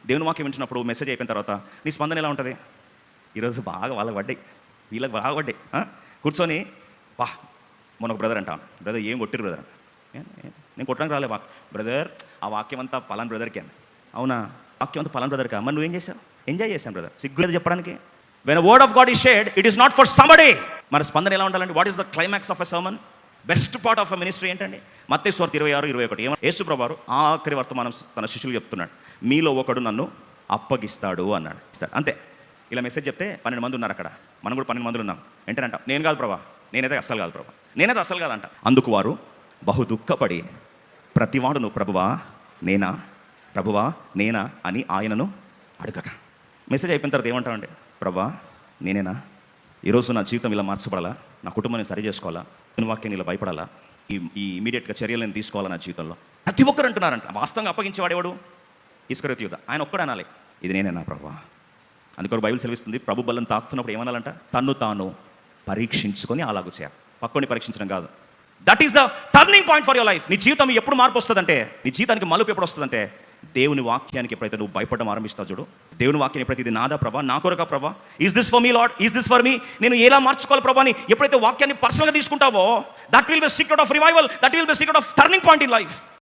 దేవుని వాక్యం వింటున్నప్పుడు మెసేజ్ అయిపోయిన తర్వాత నీ స్పందన ఎలా ఉంటుంది? ఈరోజు బాగా వాళ్ళకి పడ్డాయి, వీళ్ళకి బాగా పడ్డాయి. కూర్చొని మొన్న ఒక బ్రదర్ అంటాను, బ్రదర్ ఏం కొట్టిరు బ్రదర్, నేను కొట్టడానికి రాలే బ్రదర్, ఆ వాక్యం అంతా పలాన్ బ్రదర్కి అని. అవునా, వాక్యం అంతా పలాన్ బ్రదర్కా? మరి నువ్వేం చేశావు? ఎంజాయ్ చేశాను బ్రదర్, సిగ్గులేదు చెప్పడానికి. When word of God is shared, it is not for somebody. మన స్పందన ఎలా ఉండాలండి? What is the climax of a sermon? Best part of a ministry ఏంటండి? మత్తయి సువార్త 26:21 యేసు ప్రభువారు ఆఖరి వర్తమానం తన శిష్యులు చెప్తున్నాడు, మీలో ఒకడు నన్ను అప్పగిస్తాడు అన్నాడు. అంతే. ఇలా మెసేజ్ చెప్తే 12 మంది ఉన్నారు అక్కడ, మనం కూడా 12 మంది ఉన్నాం. వెంటనే అంట, నేను కాదు ప్రభా, నేనైతే అస్సలు కాదు ప్రభా, నేనైతే అస్సలు కాదంట. అందుకు వారు బహు దుఃఖపడి ప్రతివాడును ప్రభువా నేనా, ప్రభువా నేనా అని ఆయనను అడగక. మెసేజ్ అయిపోయిన తర్వాత ఏమంటామండి? ప్రభా నేనేనా? ఈరోజు నా జీవితం ఇలా మార్చబడాలా, నా కుటుంబాన్ని సరి చేసుకోవాలా, వాక్యాన్ని ఇలా భయపడాలా, ఈ ఇమీడియట్గా చర్యలు నేను తీసుకోవాలా నా జీవితంలో. ప్రతి ఒక్కరు అంటున్నారంట. వాస్తవంగా అప్పగించేవాడేవాడు? ఇస్కరియోతు యూదా. ఆయన ఒక్కడు అనాలి, ఇది నేనేనా ప్రభా. అందుకొరకు బైబిల్ సెలవిస్తుంది, ప్రభు బలం తాకుతున్నప్పుడు ఏమనాలంట? తన్ను తాను పరీక్షించుకొని అలాగూ చేయాలి, పక్కని పరీక్షించడం కాదు. That is the turning point for your life. నీ జీవితం ఎప్పుడు మార్పు వస్తుందంటే, నీ జీవితానికి మలుపు ఎప్పుడు వస్తుందంటే, దేవుని వాక్యానికి ఎప్పుడైతే నువ్వు భయపడడం ఆరంభిస్తావు చూడు, దేవుని వాక్యం ఎప్పుడైతే ఇది నాదా ప్రభా, నా కొరకా ప్రభా, is this for me lord, is this for me, నేను ఎలా మార్చుకోవాలి ప్రభా అని ఎప్పుడైతే వాక్యాన్ని పర్సనల్గా తీసుకుంటావో, that will be secret of revival, that will be secret of turning point in life.